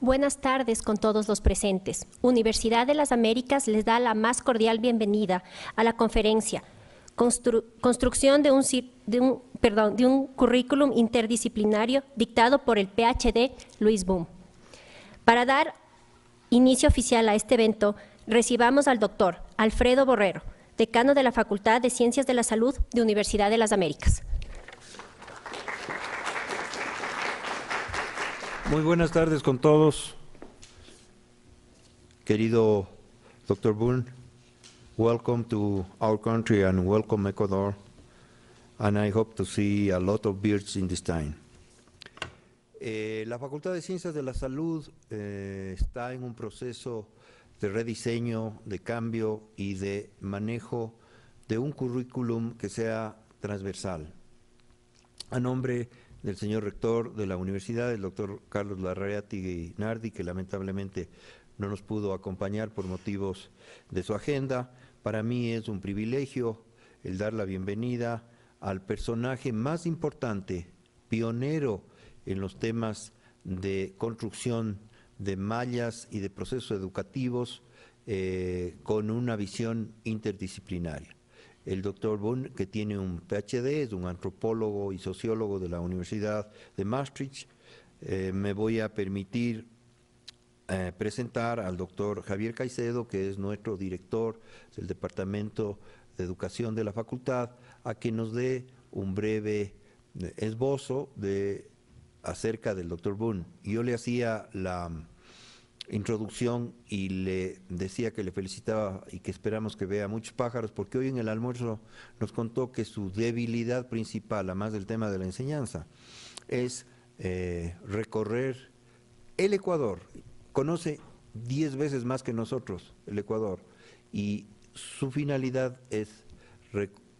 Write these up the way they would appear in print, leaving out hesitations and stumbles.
Buenas tardes con todos los presentes. Universidad de las Américas les da la más cordial bienvenida a la conferencia Construcción de un currículum interdisciplinario dictado por el PhD Louis Boon. Para dar inicio oficial a este evento, recibamos al doctor Alfredo Borrero, decano de la Facultad de Ciencias de la Salud de Universidad de las Américas. Muy buenas tardes con todos. Querido Dr. Boon, welcome to our country and welcome Ecuador. And I hope to see a lot of beards in this time. La Facultad de Ciencias de la Salud está en un proceso de rediseño, de cambio y de manejo de un currículum que sea transversal. A nombre del señor rector de la universidad, el doctor Carlos Larraati Nardi, que lamentablemente no nos pudo acompañar por motivos de su agenda. Para mí es un privilegio el dar la bienvenida al personaje más importante, pionero en los temas de construcción de mallas y de procesos educativos con una visión interdisciplinaria. El doctor Boon, que tiene un PhD, es un antropólogo y sociólogo de la Universidad de Maastricht. Me voy a permitir presentar al doctor Javier Caicedo, que es nuestro director del Departamento de Educación de la Facultad, a que nos dé un breve esbozo acerca del doctor Boon. Yo le hacía la introducción y le decía que le felicitaba y que esperamos que vea muchos pájaros, porque hoy en el almuerzo nos contó que su debilidad principal, además del tema de la enseñanza, es recorrer el Ecuador. Conoce 10 veces más que nosotros el Ecuador y su finalidad es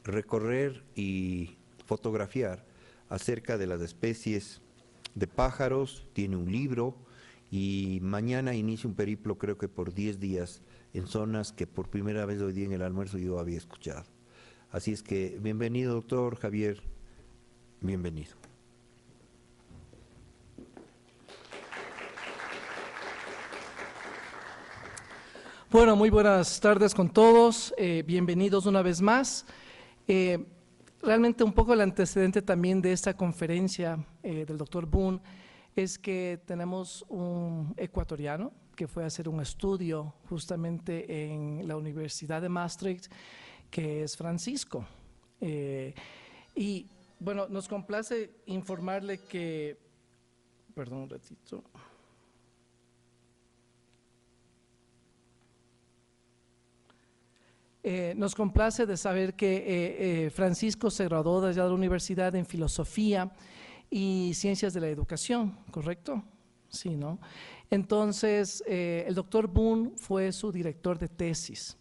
recorrer y fotografiar acerca de las especies de pájaros. Tiene un libro y mañana inicia un periplo, creo que por 10 días, en zonas que por primera vez hoy día en el almuerzo yo había escuchado. Así es que bienvenido, doctor Javier, bienvenido. Bueno, muy buenas tardes con todos, bienvenidos una vez más. Realmente un poco el antecedente también de esta conferencia del doctor Boon es que tenemos un ecuatoriano que fue a hacer un estudio justamente en la Universidad de Maastricht, que es Francisco. Y bueno, nos complace informarle que, perdón un ratito. Nos complace de saber que Francisco se graduó de allá de la universidad en Filosofía y Ciencias de la Educación, ¿correcto? Sí, ¿no? Entonces, el doctor Boon fue su director de tesis,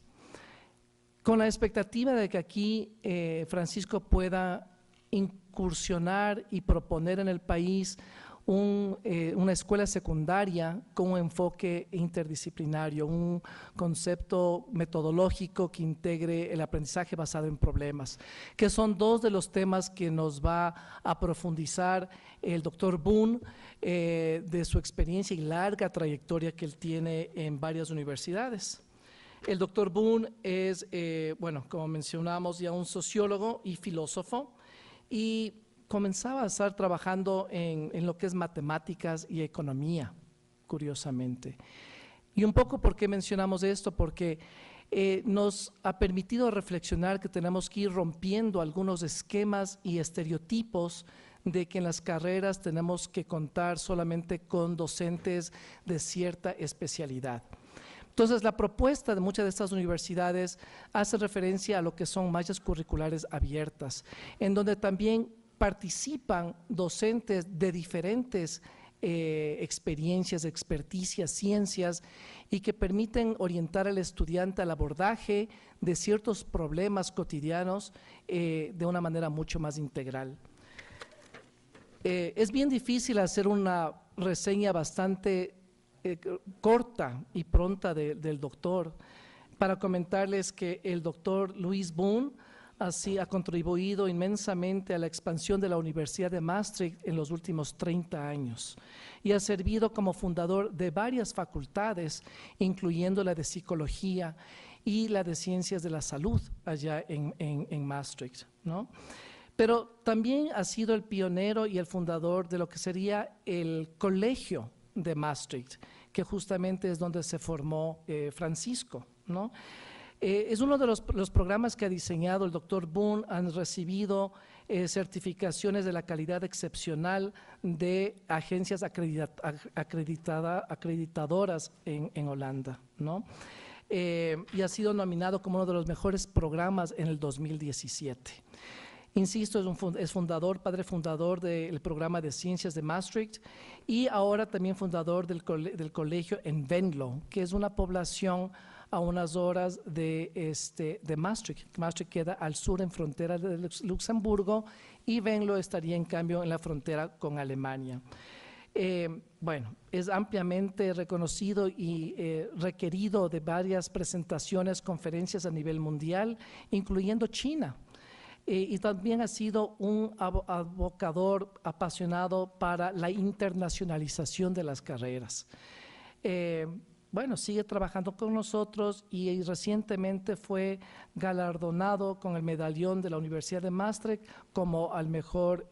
con la expectativa de que aquí Francisco pueda incursionar y proponer en el país una escuela secundaria con un enfoque interdisciplinario, un concepto metodológico que integre el aprendizaje basado en problemas, que son dos de los temas que nos va a profundizar el doctor Boon de su experiencia y larga trayectoria que él tiene en varias universidades. El doctor Boon es, bueno, como mencionamos, ya un sociólogo y filósofo, y comenzaba a estar trabajando en lo que es matemáticas y economía, curiosamente. Y un poco por qué mencionamos esto, porque nos ha permitido reflexionar que tenemos que ir rompiendo algunos esquemas y estereotipos de que en las carreras tenemos que contar solamente con docentes de cierta especialidad. Entonces, la propuesta de muchas de estas universidades hace referencia a lo que son mallas curriculares abiertas, en donde también participan docentes de diferentes experiencias, experticias, ciencias, y que permiten orientar al estudiante al abordaje de ciertos problemas cotidianos de una manera mucho más integral. Es bien difícil hacer una reseña bastante corta y pronta del doctor, para comentarles que el doctor Louis Boon así ha contribuido inmensamente a la expansión de la Universidad de Maastricht en los últimos 30 años y ha servido como fundador de varias facultades, incluyendo la de Psicología y la de Ciencias de la Salud allá en Maastricht, ¿no? Pero también ha sido el pionero y el fundador de lo que sería el Colegio de Maastricht, que justamente es donde se formó Francisco, ¿no? Es uno de los programas que ha diseñado el doctor Boon. Han recibido certificaciones de la calidad excepcional de agencias acreditadoras en Holanda, ¿no? Y ha sido nominado como uno de los mejores programas en el 2017. Insisto, es padre fundador del programa de Ciencias de Maastricht y ahora también fundador del colegio en Venlo, que es una población a unas horas de Maastricht. Maastricht queda al sur en frontera de Luxemburgo y Venlo estaría en cambio en la frontera con Alemania. Bueno, es ampliamente reconocido y requerido de varias presentaciones, conferencias a nivel mundial, incluyendo China. Y también ha sido un abocador apasionado para la internacionalización de las carreras. Bueno, sigue trabajando con nosotros y recientemente fue galardonado con el medallón de la Universidad de Maastricht como al mejor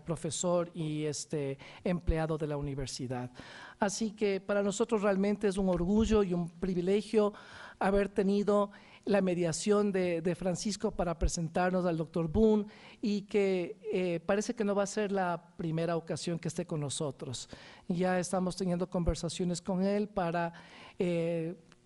profesor y empleado de la universidad. Así que para nosotros realmente es un orgullo y un privilegio haber tenido la mediación de Francisco para presentarnos al doctor Boon y que parece que no va a ser la primera ocasión que esté con nosotros. Ya estamos teniendo conversaciones con él para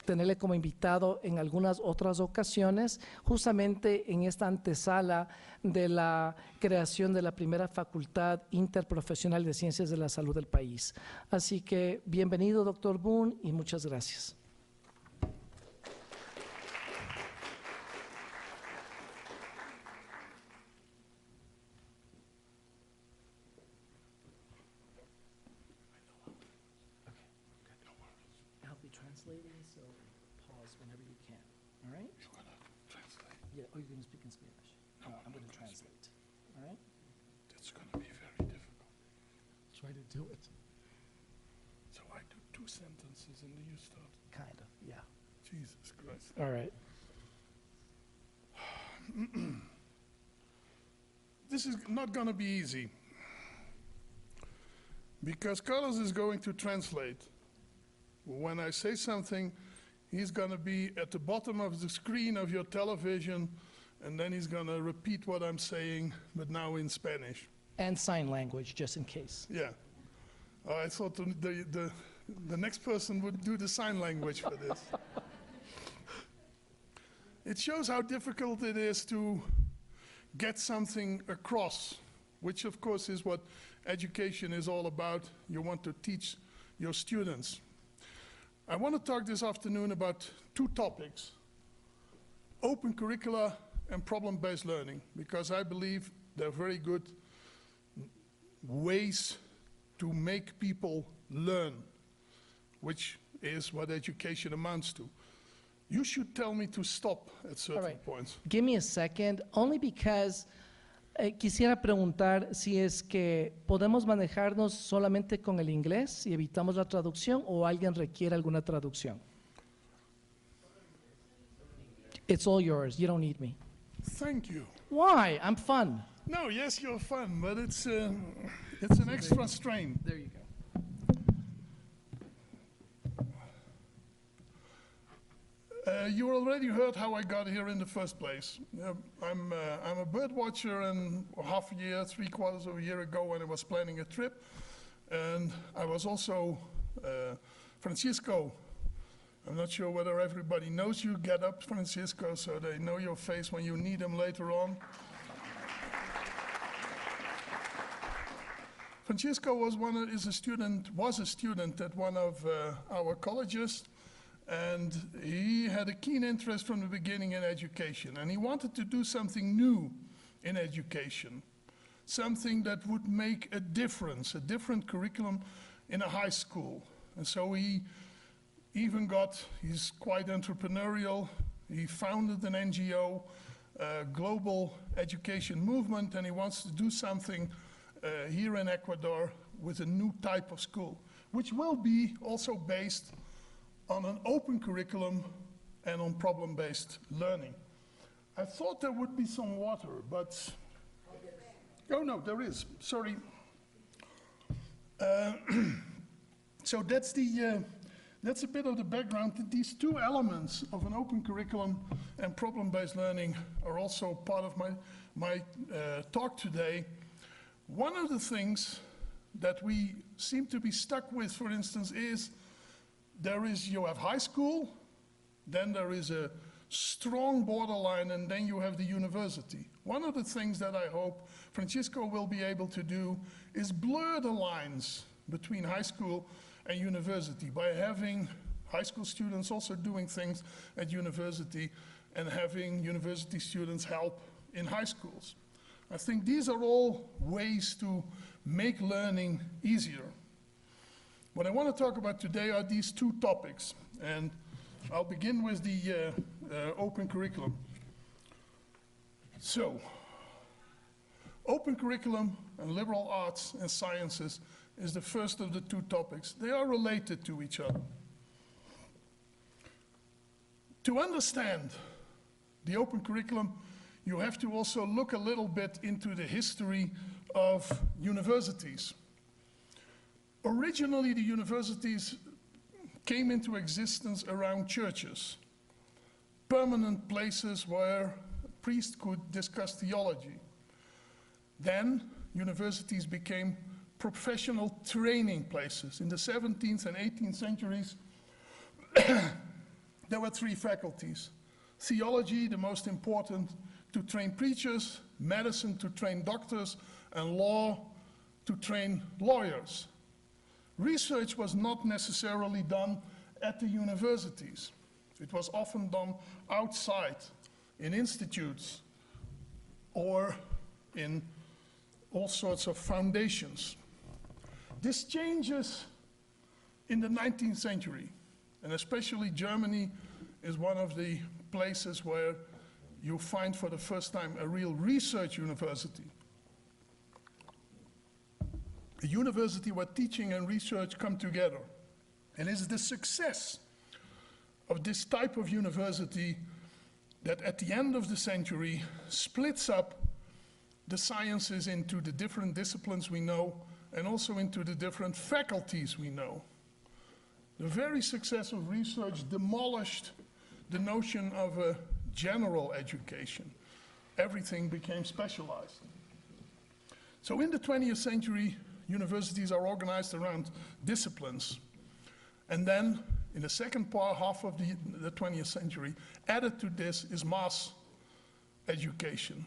tenerle como invitado en algunas otras ocasiones, justamente en esta antesala de la creación de la primera facultad interprofesional de ciencias de la salud del país. Así que bienvenido, doctor Boon, y muchas gracias. Translating, so pause whenever you can. All right? You're going to translate? Yeah, or you're going to speak in Spanish. No, I'm going to gonna translate. All right? It's going to be very difficult. Try to do it. So I do 2 sentences and then you start. Kind of, yeah. Jesus Christ. All right. This is not going to be easy because Carlos is going to translate. When I say something, he's going to be at the bottom of the screen of your television, and then he's going to repeat what I'm saying, but now in Spanish. And sign language, just in case. Yeah. I thought the next person would do the sign language for this. It shows how difficult it is to get something across, which of course is what education is all about. You want to teach your students. I want to talk this afternoon about 2 topics, open curricula and problem-based learning, because I believe they're very good ways to make people learn, which is what education amounts to. You should tell me to stop at certain points. Give me a second, only because quisiera preguntar si es que podemos manejarnos solamente con el inglés y evitamos la traducción o alguien requiere alguna traducción. It's all yours, you don't need me. Thank you. Why? I'm fun. No, yes, you're fun, but it's an extra strain. There you go. You already heard how I got here in the first place. I'm a bird watcher, and half a year, 3/4 of a year ago when I was planning a trip, and I was also Francisco. I'm not sure whether everybody knows you. Get up, Francisco, so they know your face when you need them later on. Francisco was a student at one of our colleges. And he had a keen interest from the beginning in education, and he wanted to do something new in education, something that would make a different curriculum in a high school. And so he's quite entrepreneurial. He founded an NGO global education movement, and he wants to do something here in Ecuador with a new type of school, which will be also based on an open curriculum and on problem-based learning. I thought there would be some water, but oh no, there is, sorry. So that's a bit of the background. These two elements of an open curriculum and problem-based learning are also part of my talk today. One of the things that we seem to be stuck with, for instance, is you have high school, then there is a strong borderline, and then you have the university. One of the things that I hope Francisco will be able to do is blur the lines between high school and university by having high school students also doing things at university and having university students help in high schools. I think these are all ways to make learning easier. What I want to talk about today are these two topics, and I'll begin with the open curriculum. So, open curriculum and liberal arts and sciences is the first of the two topics. They are related to each other. To understand the open curriculum, you have to also look a little bit into the history of universities. Originally, the universities came into existence around churches, permanent places where priests could discuss theology. Then, universities became professional training places. In the 17th and 18th centuries, there were three faculties. Theology, the most important, to train preachers, medicine to train doctors, and law to train lawyers. Research was not necessarily done at the universities. It was often done outside, in institutes, or in all sorts of foundations. This changes in the 19th century, and especially Germany is one of the places where you find for the first time a real research university. A university where teaching and research come together. And it's the success of this type of university that at the end of the century splits up the sciences into the different disciplines we know and also into the different faculties we know. The very success of research demolished the notion of a general education. Everything became specialized. So in the 20th century, universities are organized around disciplines. And then, in the second half of the 20th century, added to this is mass education.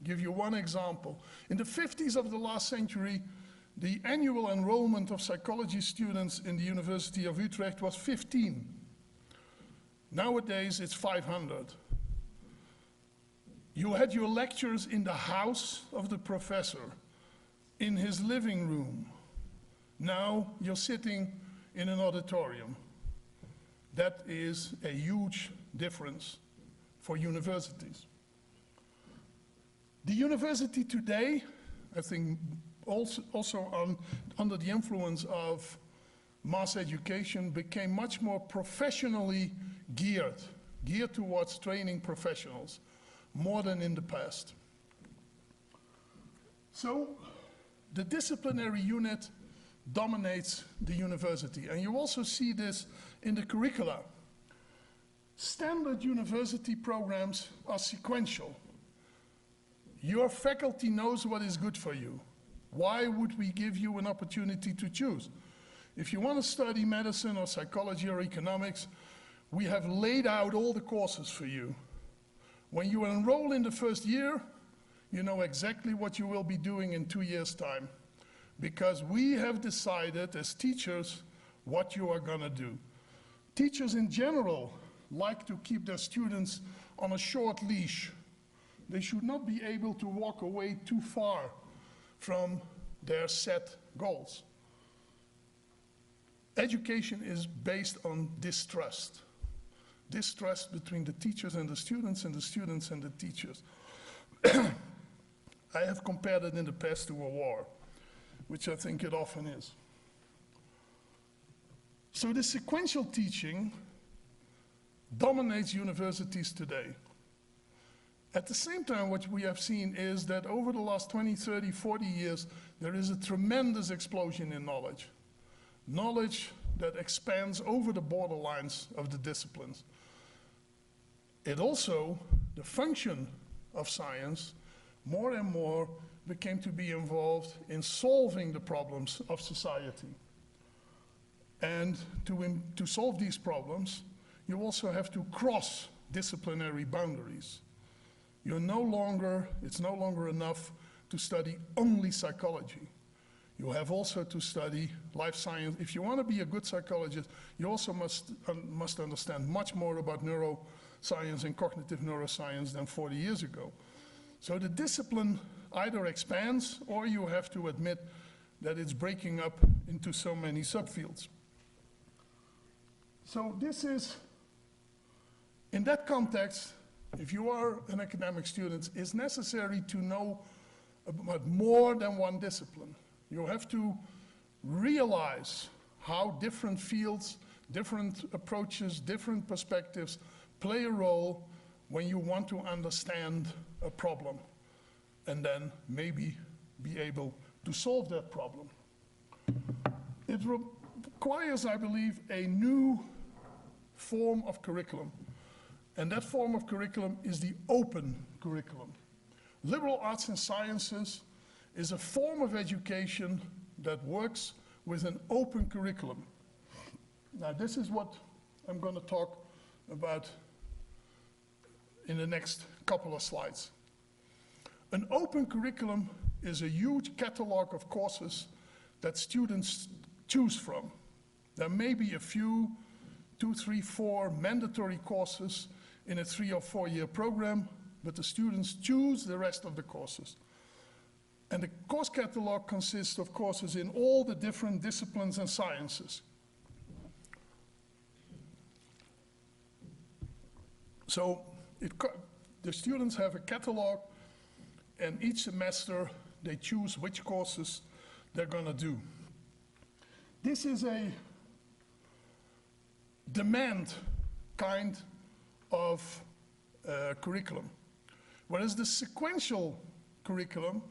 I'll give you one example. In the 50s of the last century, the annual enrollment of psychology students in the University of Utrecht was 15. Nowadays, it's 500. You had your lectures in the house of the professor, in his living room. Now you're sitting in an auditorium. That is a huge difference for universities. The university today, I think also under the influence of mass education, became much more professionally geared towards training professionals, more than in the past. So, the disciplinary unit dominates the university, and you also see this in the curricula. Standard university programs are sequential. Your faculty knows what is good for you. Why would we give you an opportunity to choose? If you want to study medicine or psychology or economics, we have laid out all the courses for you. When you enroll in the first year, you know exactly what you will be doing in 2 years' time, because we have decided as teachers what you are going to do. Teachers in general like to keep their students on a short leash. They should not be able to walk away too far from their set goals. Education is based on distrust. distrust between the teachers and the students and the students and the teachers. I have compared it in the past to a war, which I think it often is. So the sequential teaching dominates universities today. At the same time, what we have seen is that over the last 20, 30, 40 years, there is a tremendous explosion in knowledge. Knowledge that expands over the borderlines of the disciplines. It also, the function of science, more and more became to be involved in solving the problems of society. And to solve these problems, you also have to cross disciplinary boundaries. It's no longer enough to study only psychology. You have also to study life science. If you want to be a good psychologist, you also must understand much more about neuroscience and cognitive neuroscience than 40 years ago. So the discipline either expands, or you have to admit that it's breaking up into so many subfields. So this is, in that context, if you are an academic student, it's necessary to know about more than one discipline. You have to realize how different fields, different approaches, different perspectives play a role when you want to understand a problem, and then maybe be able to solve that problem. It requires, I believe, a new form of curriculum, and that form of curriculum is the open curriculum. Liberal arts and sciences is a form of education that works with an open curriculum. Now, this is what I'm going to talk about in the next couple of slides. An open curriculum is a huge catalog of courses that students choose from. There may be a few, 2, 3, 4 mandatory courses in a 3 or 4 year program, but the students choose the rest of the courses. And the course catalog consists of courses in all the different disciplines and sciences. So the students have a catalog, and each semester they choose which courses they're going to do. This is a demand kind of curriculum, whereas the sequential curriculum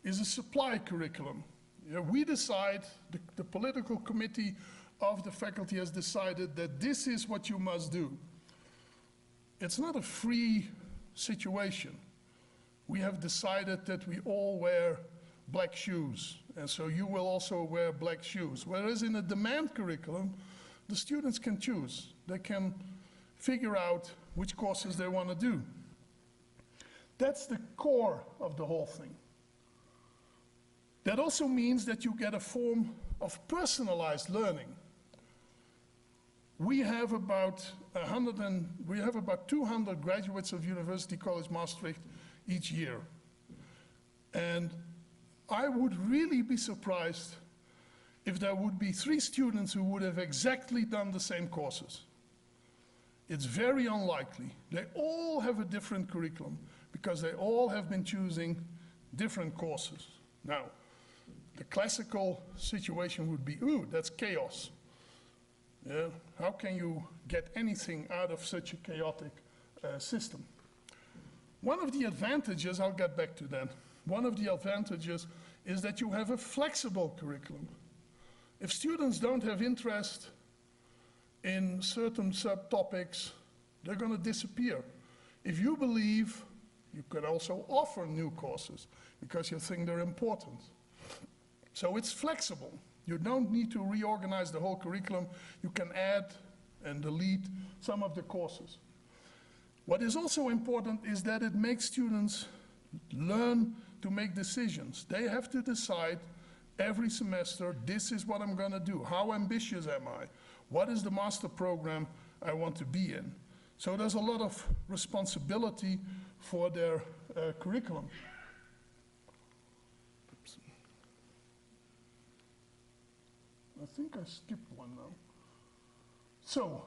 is a supply curriculum. We decide, the political committee of the faculty has decided that this is what you must do. It's not a free situation. We have decided that we all wear black shoes, and so you will also wear black shoes. Whereas in a demand curriculum, the students can choose. They can figure out which courses they want to do. That's the core of the whole thing. That also means that you get a form of personalized learning. We have about 200 graduates of University College Maastricht each year. And I would really be surprised if there would be 3 students who would have exactly done the same courses. It's very unlikely. They all have a different curriculum because they all have been choosing different courses. Now, the classical situation would be, ooh, that's chaos. Yeah? How can you get anything out of such a chaotic system? One of the advantages, I'll get back to that, one of the advantages is that you have a flexible curriculum. If students don't have interest in certain subtopics, they're going to disappear. If you believe, you could also offer new courses because you think they're important. So it's flexible. You don't need to reorganize the whole curriculum. You can add and delete some of the courses. What is also important is that it makes students learn to make decisions. They have to decide every semester, this is what I'm going to do. How ambitious am I? What is the master program I want to be in? So there's a lot of responsibility for their curriculum. Oops. I think I skipped one now. So,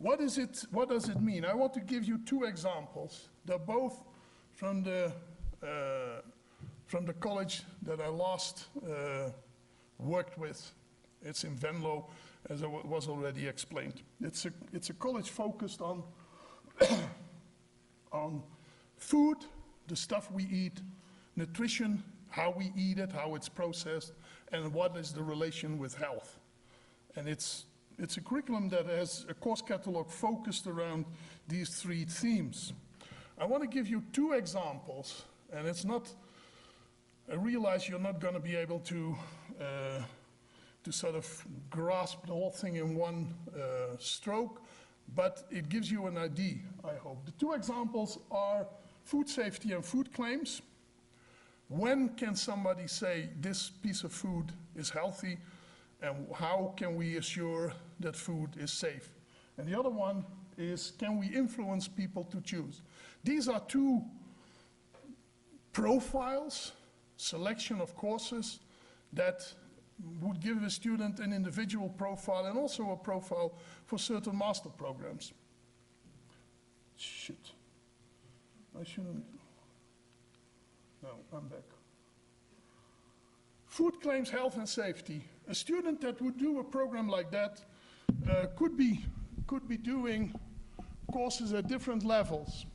What does it mean? I want to give you two examples. They're both from the college that I last worked with. It's in Venlo, as was already explained. It's a college focused on on food, the stuff we eat, nutrition, how we eat it, how it's processed, and what is the relation with health. And it's a curriculum that has a course catalog focused around these three themes. I want to give you two examples, and it's not, I realize you're not going to be able to sort of grasp the whole thing in one stroke, but it gives you an idea, I hope. The two examples are food safety and food claims. When can somebody say this piece of food is healthy, and how can we assure that food is safe? And the other one is, can we influence people to choose? These are two profiles, selection of courses, that would give a student an individual profile and also a profile for certain master programs. Shit. I shouldn't. No, I'm back. Food claims, health and safety. A student that would do a program like that could be doing courses at different levels.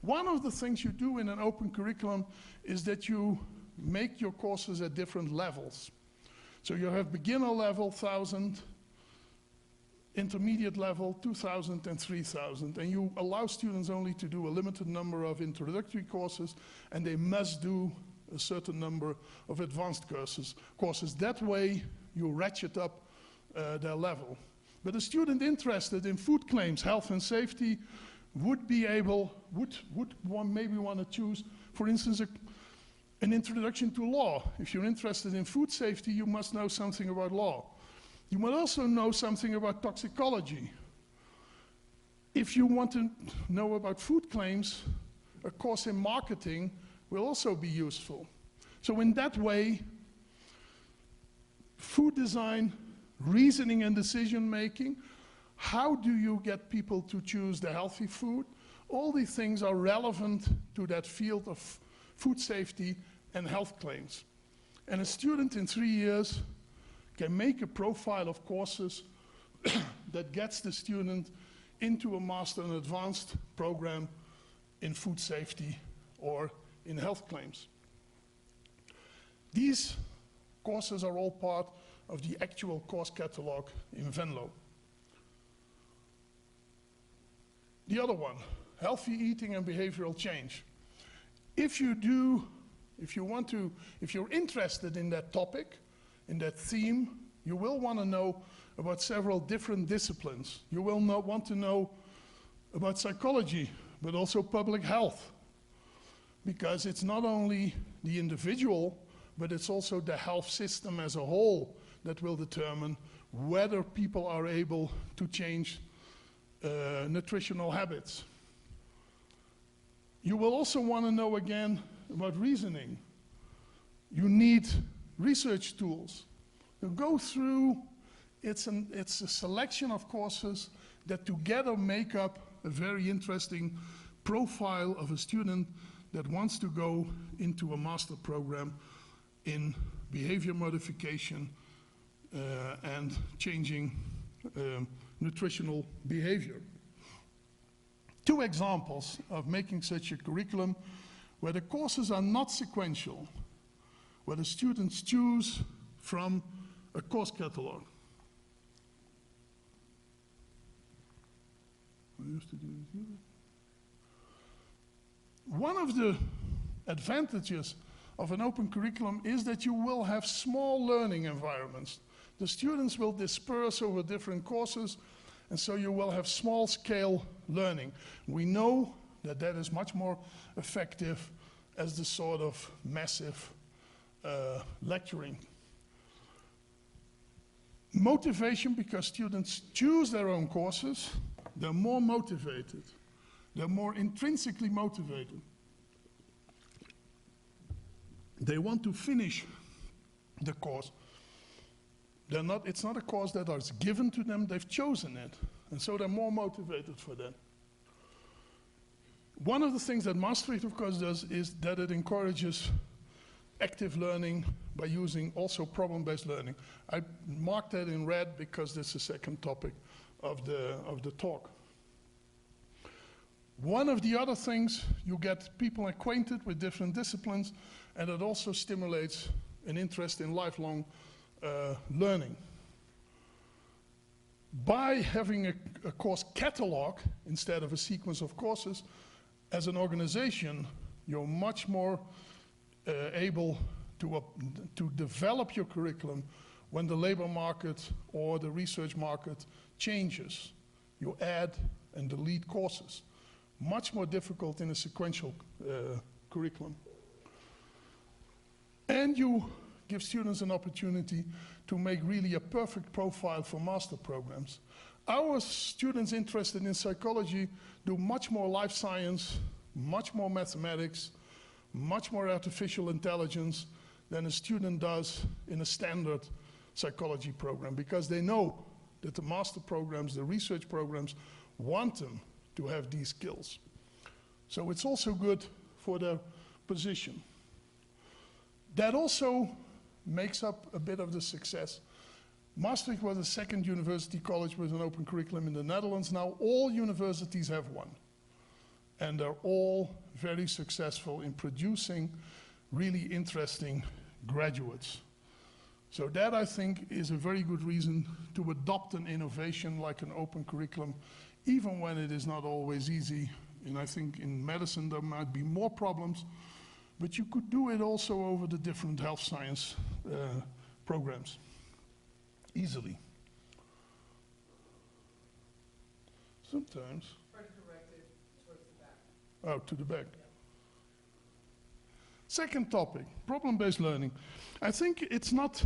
One of the things you do in an open curriculum is that you make your courses at different levels. So you have beginner level, 1,000, intermediate level, 2,000 and 3,000. And you allow students only to do a limited number of introductory courses, and they must do a certain number of advanced courses. That way, you ratchet up their level. But a student interested in food claims, health and safety, would maybe want to choose, for instance, an introduction to law. If you're interested in food safety, you must know something about law. You must also know something about toxicology. If you want to know about food claims, a course in marketing will also be useful. So in that way, food design, reasoning and decision making, how do you get people to choose the healthy food? All these things are relevant to that field of food safety and health claims. And a student in 3 years can make a profile of courses that gets the student into a master and advanced program in food safety or in health claims. These courses are all part of the actual course catalog in Venlo. The other one, healthy eating and behavioral change. If you're interested in that topic, in that theme, you will want to know about several different disciplines. You will want to know about psychology, but also public health, because it's not only the individual, but it's also the health system as a whole that will determine whether people are able to change nutritional habits. You will also want to know again about reasoning. You need research tools. You go through, it's a selection of courses that together make up a very interesting profile of a student that wants to go into a master program in behavior modification and changing nutritional behavior. Two examples of making such a curriculum where the courses are not sequential, where the students choose from a course catalog. One of the advantages of an open curriculum is that you will have small learning environments. The students will disperse over different courses, and so you will have small-scale learning. We know that that is much more effective as the sort of massive lecturing. Motivation, because students choose their own courses, they're more motivated. They're more intrinsically motivated. They want to finish the course. It's not a course that is given to them, they've chosen it. And so they're more motivated for that. One of the things that Maastricht, of course, does is that it encourages active learning by using also problem-based learning. I marked that in red because that's the second topic of the talk. One of the other things, you get people acquainted with different disciplines, and it also stimulates an interest in lifelong learning. By having a course catalog instead of a sequence of courses, as an organization, you're much more able to develop your curriculum when the labor market or the research market changes. You add and delete courses. Much more difficult in a sequential curriculum. And you give students an opportunity to make really a perfect profile for master programs. Our students interested in psychology do much more life science, much more mathematics, much more artificial intelligence than a student does in a standard psychology program, because they know that the master programs, the research programs, want them to have these skills. So it's also good for their position. That also makes up a bit of the success. Maastricht was the second university college with an open curriculum in the Netherlands. Now all universities have one. And they're all very successful in producing really interesting graduates. So that, I think, is a very good reason to adopt an innovation like an open curriculum, even when it is not always easy. And I think in medicine there might be more problems, but you could do it also over the different health science programs easily. Sometimes. Try to direct it towards the back. Oh, to the back. Second topic, problem-based learning. I think it's not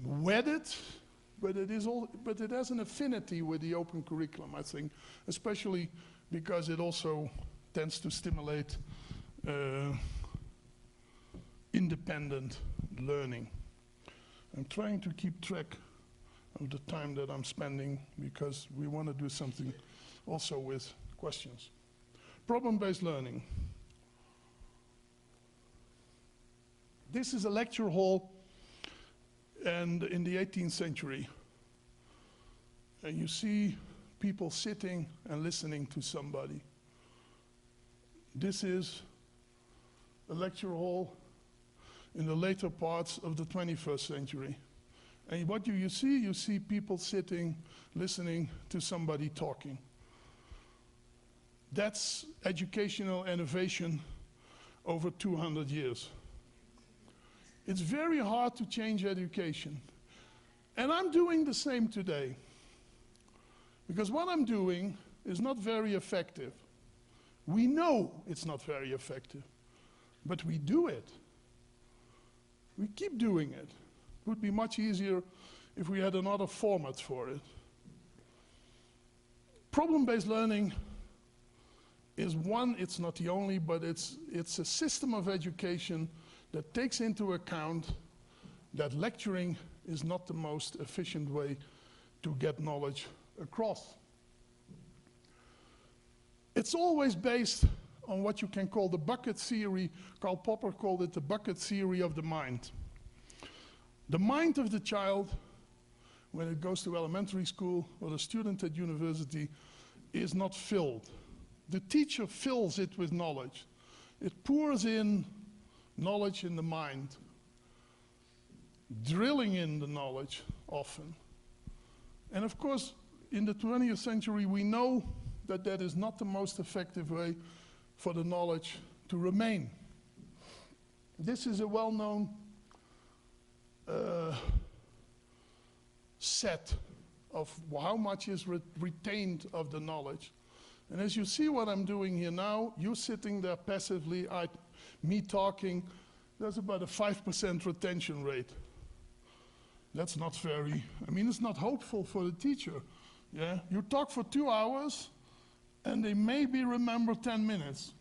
wedded, but it has an affinity with the open curriculum, I think, especially because it also tends to stimulate independent learning. I'm trying to keep track of the time that I'm spending because we want to do something also with questions. Problem-based learning. This is a lecture hall and in the 18th century. And you see people sitting and listening to somebody. This is a lecture hall in the later parts of the 21st century. And what do you see? You see people sitting, listening to somebody talking. That's educational innovation over 200 years. It's very hard to change education. And I'm doing the same today. Because what I'm doing is not very effective. We know it's not very effective, but we do it. We keep doing it. It would be much easier if we had another format for it. Problem-based learning is one, it's not the only, but it's a system of education that takes into account that lecturing is not the most efficient way to get knowledge across. It's always based on what you can call the bucket theory. Karl Popper called it the bucket theory of the mind. The mind of the child, when it goes to elementary school or the student at university, is not filled. The teacher fills it with knowledge. It pours in knowledge in the mind, drilling in the knowledge often. And of course, in the 20th century, we know that that is not the most effective way for the knowledge to remain. This is a well-known set of how much is retained of the knowledge. And as you see what I'm doing here now, you sitting there passively, me talking, there's about a 5% retention rate. That's not very, I mean, it's not hopeful for the teacher. Yeah? You talk for 2 hours, and they maybe remember 10 minutes.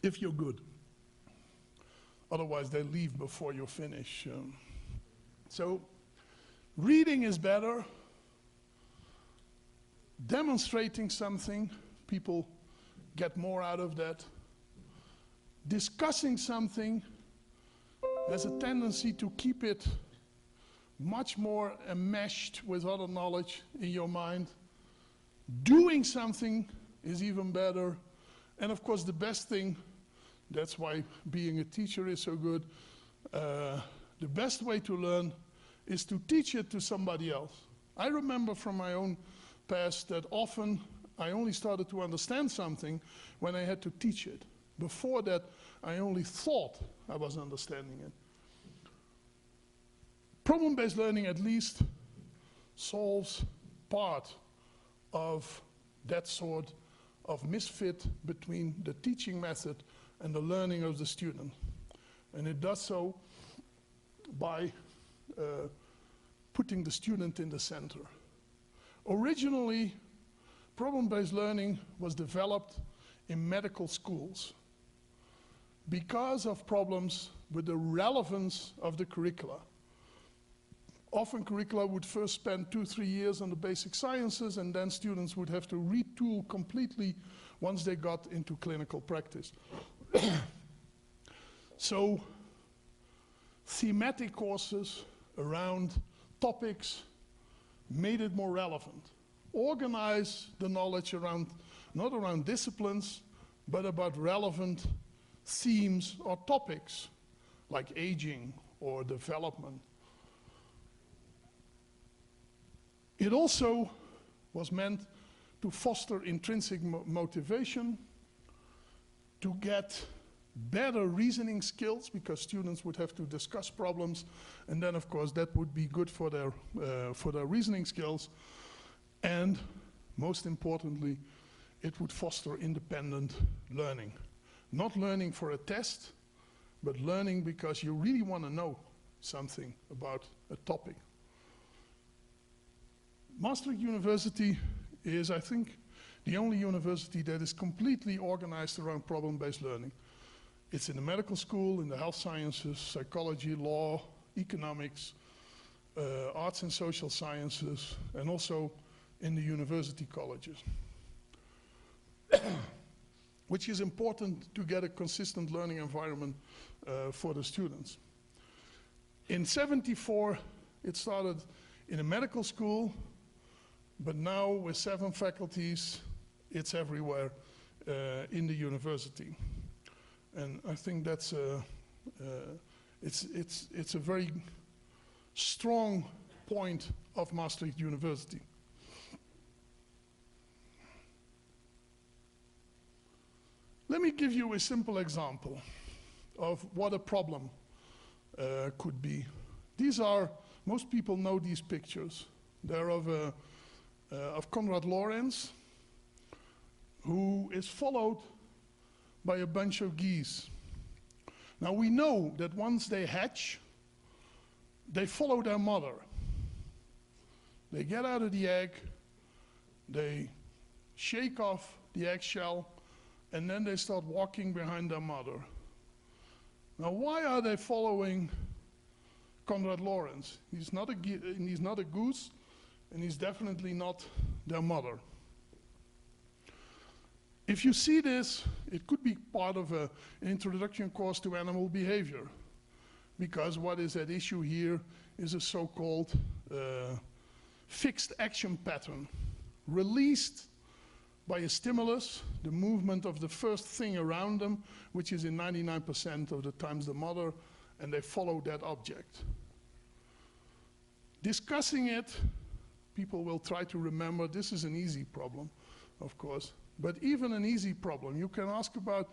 If you're good. Otherwise, they leave before you finish. So Reading is better. Demonstrating something, people get more out of that. Discussing something has a tendency to keep it much more enmeshed with other knowledge in your mind. Doing something is even better. And of course, the best thing, that's why being a teacher is so good, the best way to learn is to teach it to somebody else. I remember from my own past that often I only started to understand something when I had to teach it. Before that, I only thought I was understanding it. Problem-based learning at least solves part of that sort of misfit between the teaching method and the learning of the student. And it does so by putting the student in the center. Originally, problem-based learning was developed in medical schools because of problems with the relevance of the curricula. Often curricula would first spend 2-3 years on the basic sciences, and then students would have to retool completely once they got into clinical practice. So thematic courses around topics made it more relevant. Organize the knowledge around, not around disciplines, but about relevant themes or topics, like aging or development. It also was meant to foster intrinsic motivation, to get better reasoning skills, because students would have to discuss problems, and then of course that would be good for their reasoning skills. And most importantly, it would foster independent learning. Not learning for a test, but learning because you really want to know something about a topic. Maastricht University is, I think, the only university that is completely organized around problem-based learning. It's in the medical school, in the health sciences, psychology, law, economics, arts and social sciences, and also in the university colleges. Which is important to get a consistent learning environment for the students. In '74, it started in a medical school, but now with 7 faculties, it's everywhere in the university. And I think that's it's a very strong point of Maastricht University. Let me give you a simple example of what a problem could be. These are, most people know these pictures. They're of Konrad Lorenz, who is followed by a bunch of geese. Now we know that once they hatch, they follow their mother. They get out of the egg, they shake off the eggshell, and then they start walking behind their mother. Now why are they following Konrad Lorenz? He's not a goose, and he's definitely not their mother. If you see this, it could be part of an introduction course to animal behavior, because what is at issue here is a so-called fixed action pattern, released by a stimulus, the movement of the first thing around them, which is in 99% of the times the mother, and they follow that object. Discussing it, people will try to remember this is an easy problem, of course, but even an easy problem, you can ask about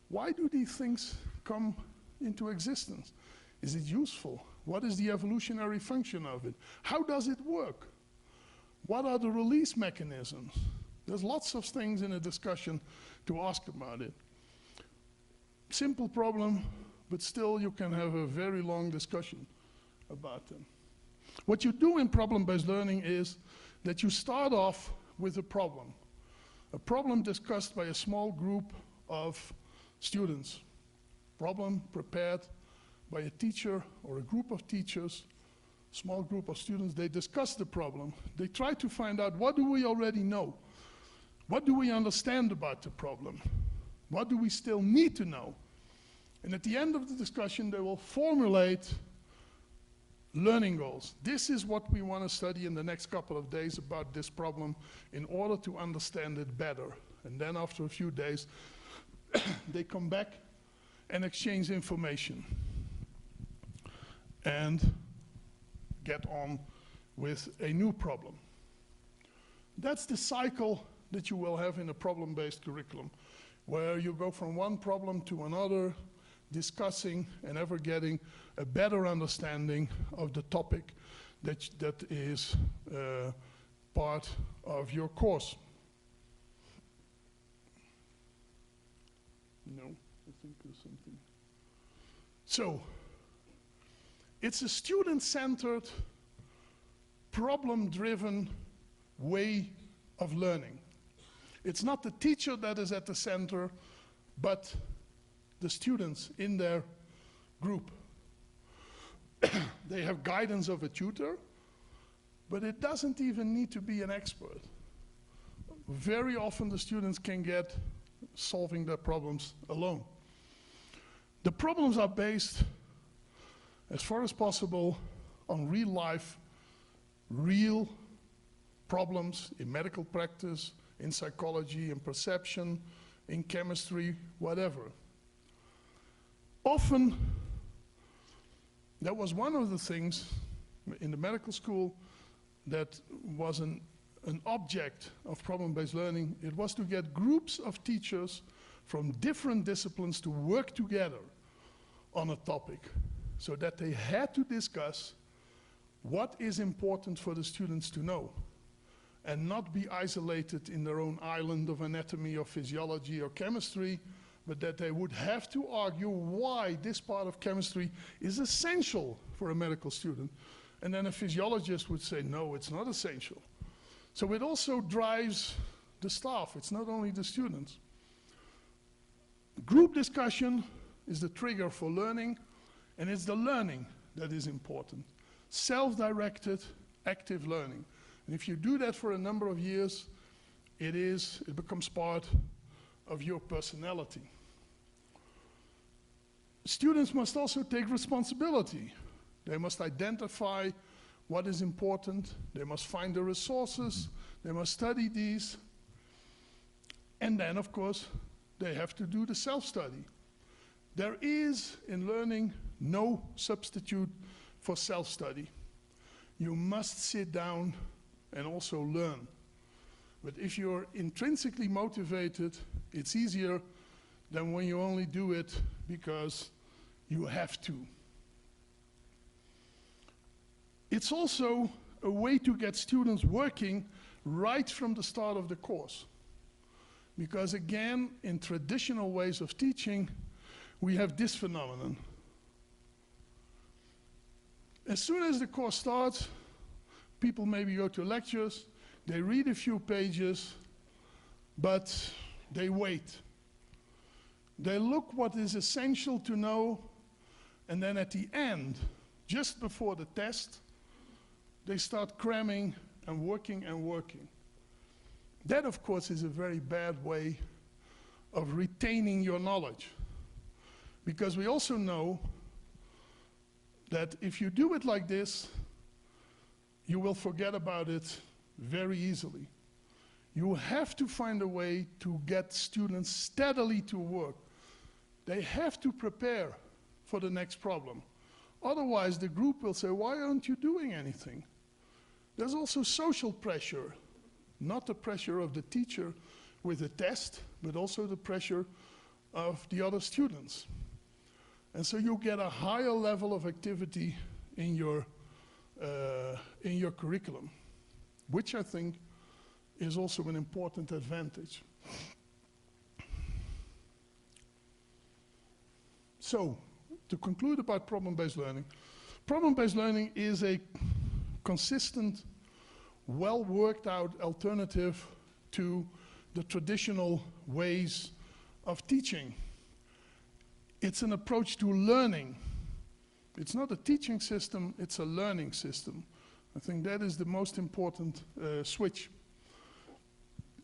why do these things come into existence? Is it useful? What is the evolutionary function of it? How does it work? What are the release mechanisms? There's lots of things in a discussion to ask about it. Simple problem, but still you can have a very long discussion about them. What you do in problem-based learning is that you start off with a problem discussed by a small group of students. Problem prepared by a teacher or a group of teachers, small group of students, they discuss the problem. They try to find out, what do we already know? What do we understand about the problem? What do we still need to know? And at the end of the discussion, they will formulate learning goals. This is what we want to study in the next couple of days about this problem in order to understand it better. And then after a few days, they come back and exchange information and get on with a new problem. That's the cycle that you will have in a problem-based curriculum, where you go from one problem to another, discussing and ever getting a better understanding of the topic that is part of your course. No, I think there's something. So, it's a student-centered, problem-driven way of learning. It's not the teacher that is at the center, but the students in their group. They have guidance of a tutor, but it doesn't even need to be an expert. Very often the students can get solving their problems alone. The problems are based, as far as possible, on real life, real problems in medical practice, in psychology, in perception, in chemistry, whatever. Often, that was one of the things in the medical school that was an object of problem-based learning. It was to get groups of teachers from different disciplines to work together on a topic, so that they had to discuss what is important for the students to know, and not be isolated in their own island of anatomy or physiology or chemistry, but that they would have to argue why this part of chemistry is essential for a medical student. And then a physiologist would say, no, it's not essential. So it also drives the staff, it's not only the students. Group discussion is the trigger for learning, and it's the learning that is important. Self-directed, active learning. And if you do that for a number of years, it becomes part of your personality. Students must also take responsibility. They must identify what is important. They must find the resources. They must study these. And then, of course, they have to do the self-study. There is, in learning, no substitute for self-study. You must sit down and also learn. But if you're intrinsically motivated, it's easier than when you only do it because you have to. It's also a way to get students working right from the start of the course. Because again, in traditional ways of teaching, we have this phenomenon. As soon as the course starts, people maybe go to lectures, they read a few pages, but they wait. They look what is essential to know, and then at the end, just before the test, they start cramming and working and working. That, of course, is a very bad way of retaining your knowledge. Because we also know that if you do it like this, you will forget about it very easily. You have to find a way to get students steadily to work. They have to prepare for the next problem. Otherwise, the group will say, why aren't you doing anything? There's also social pressure, not the pressure of the teacher with a test, but also the pressure of the other students. And so you get a higher level of activity in your curriculum, which I think is also an important advantage. So, to conclude about problem-based learning is a consistent, well-worked out alternative to the traditional ways of teaching. It's an approach to learning It's not a teaching system, it's a learning system. I think that is the most important switch.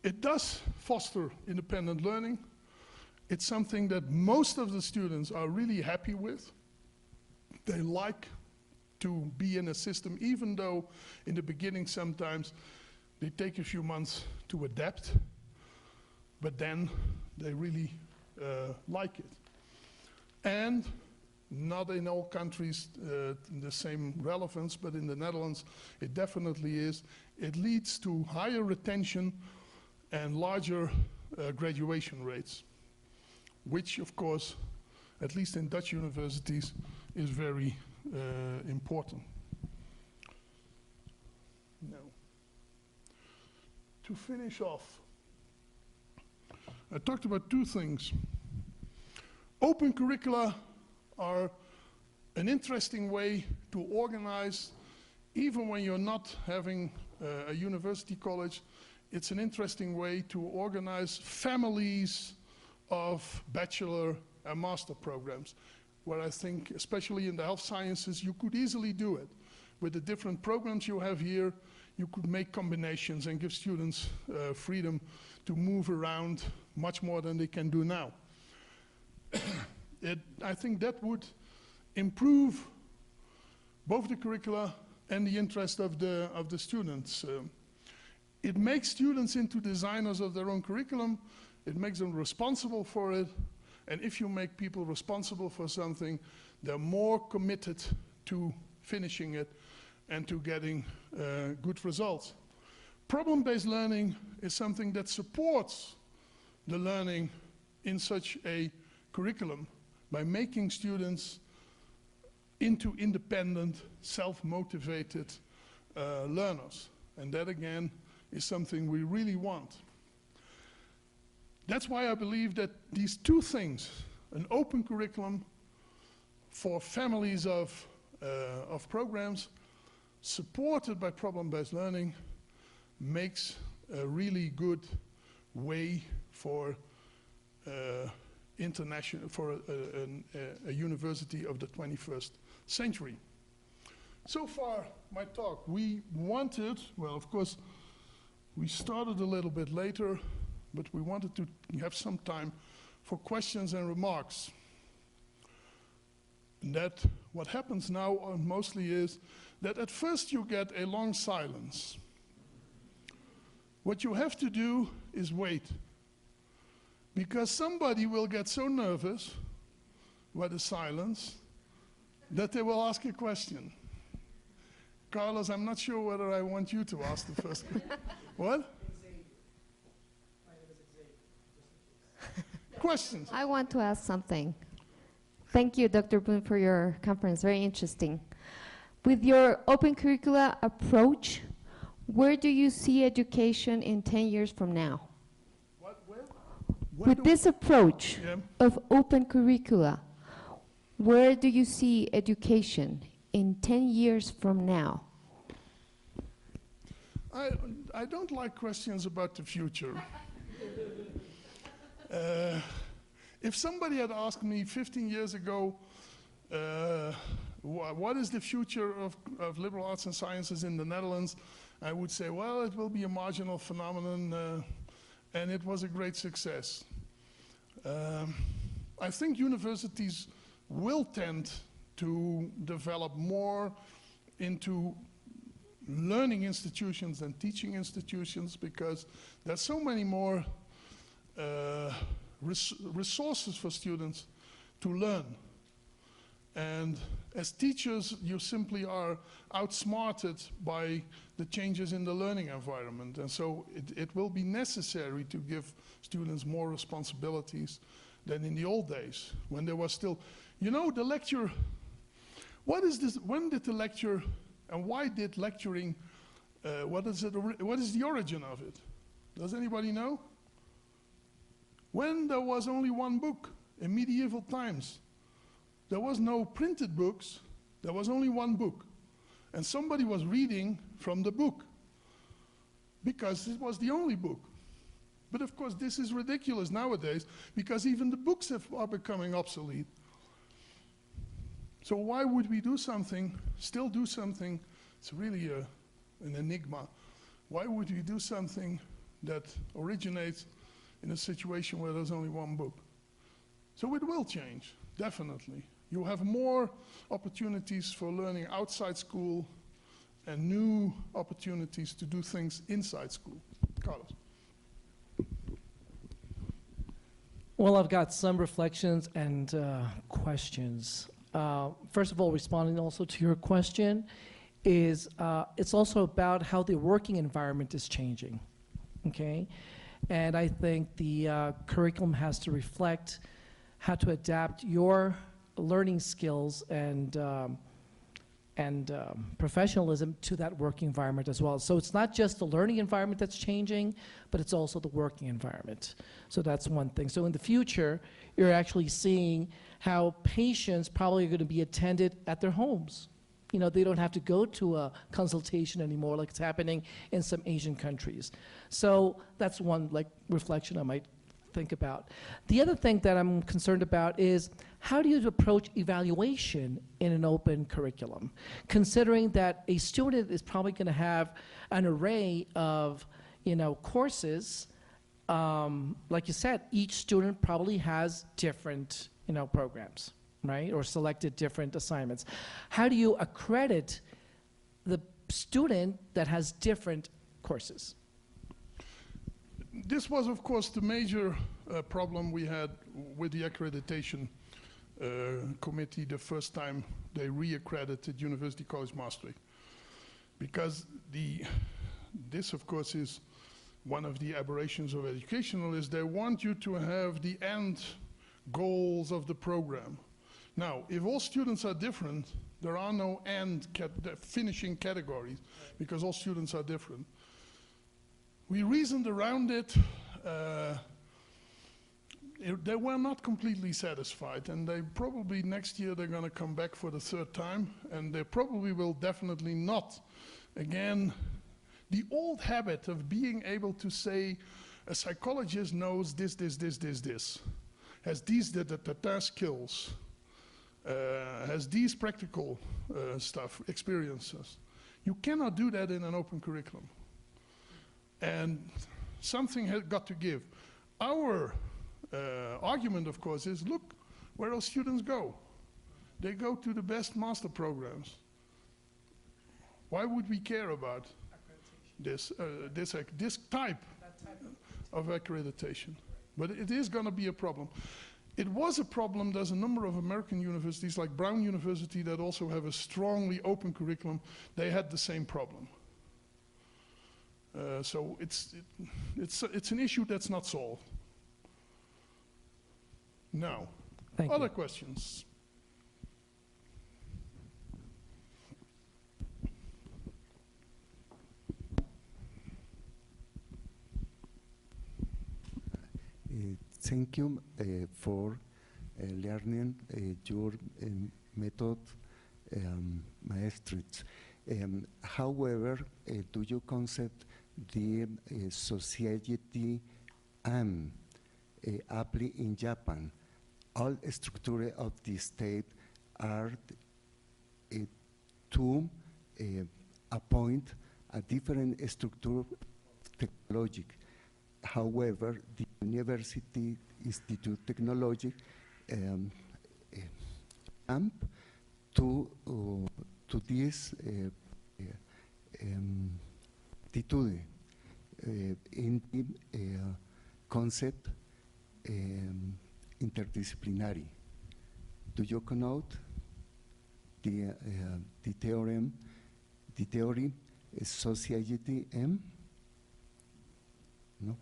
It does foster independent learning. It's something that most of the students are really happy with. They like to be in a system, even though in the beginning sometimes they take a few months to adapt, but then they really like it. And not in all countries the same relevance, but in the Netherlands it definitely is. It leads to higher retention and larger graduation rates, which of course, at least in Dutch universities, is very important. Now, to finish off, I talked about two things. Open curricula are an interesting way to organize, even when you're not having a university college. It's an interesting way to organize families of bachelor and master programs, where I think, especially in the health sciences, you could easily do it. With the different programs you have here, you could make combinations and give students freedom to move around much more than they can do now. I think that would improve both the curricula and the interest of the students. It makes students into designers of their own curriculum. It makes them responsible for it. And if you make people responsible for something, they're more committed to finishing it and to getting good results. Problem-based learning is something that supports the learning in such a curriculum by making students into independent, self-motivated learners. And that, again, is something we really want. That's why I believe that these two things, an open curriculum for families of programs, supported by problem-based learning, makes a really good way for a university of the 21st century. So far, my talk, we wanted, well, of course, we started a little bit later, but we wanted to have some time for questions and remarks. And that what happens now mostly is that at first you get a long silence. What you have to do is wait, because somebody will get so nervous by the silence that they will ask a question. Carlos, I'm not sure whether I want you to ask the first question. What? Questions? I want to ask something. Thank you, Dr. Boon, for your conference. Very interesting. With your open curricula approach, where do you see education in 10 years from now? With this approach of open curricula, where do you see education in 10 years from now? I don't like questions about the future. If somebody had asked me 15 years ago, what is the future of liberal arts and sciences in the Netherlands, I would say, well, it will be a marginal phenomenon, and it was a great success. I think universities will tend to develop more into learning institutions than teaching institutions, because there's so many more resources for students to learn. And as teachers, you simply are outsmarted by the changes in the learning environment. And so it will be necessary to give students more responsibilities than in the old days, when there was still, you know, the lecture, what is this, when did the lecture, and why did lecturing, what is the origin of it? Does anybody know? When there was only one book, in medieval times. There was no printed books, there was only one book. And somebody was reading from the book, because it was the only book. But of course, this is ridiculous nowadays, because even the books are becoming obsolete. So why would we do something, still do something, it's really an enigma. Why would we do something that originates in a situation where there's only one book? So it will change, definitely. You'll have more opportunities for learning outside school and new opportunities to do things inside school. Carlos. Well, I've got some reflections and questions. First of all, responding also to your question, is it's also about how the working environment is changing, okay? And I think the curriculum has to reflect how to adapt your learning skills and professionalism to that working environment as well. So it's not just the learning environment that's changing, but it's also the working environment. So that's one thing. So in the future, you're actually seeing how patients probably are going to be attended at their homes. You know, they don't have to go to a consultation anymore like it's happening in some Asian countries. So that's one reflection I might think about. The other thing that I'm concerned about is how do you approach evaluation in an open curriculum, considering that a student is probably going to have an array of, you know, courses. Like you said, each student probably has different, you know, programs, right, or selected different assignments. How do you accredit the student that has different courses? This was, of course, the major problem we had with the accreditation committee the first time they re-accredited University College Maastricht. Because this, of course, is one of the aberrations of educationalists. They want you to have the end goals of the program. Now, if all students are different, there are no finishing categories, because all students are different. We reasoned around it. They were not completely satisfied, and they probably next year they're going to come back for the third time, and they probably will definitely not. Again, the old habit of being able to say, a psychologist knows this, has these skills, has these practical experiences. You cannot do that in an open curriculum. And something has got to give. Our argument, of course, is look where our students go. They go to the best master programs. Why would we care about this type of accreditation? But it is going to be a problem. It was a problem. There's a number of American universities, like Brown University, that also have a strongly open curriculum. They had the same problem. So it's an issue that's not solved. Now, other questions? Thank you for learning your method, Maastricht. However, do you concept the society and apply in Japan? All structure of the state are to appoint a different structure of technology. However, the University Institute Technology to this attitude in the concept interdisciplinary. Do you connote the theorem, the theory society M? No.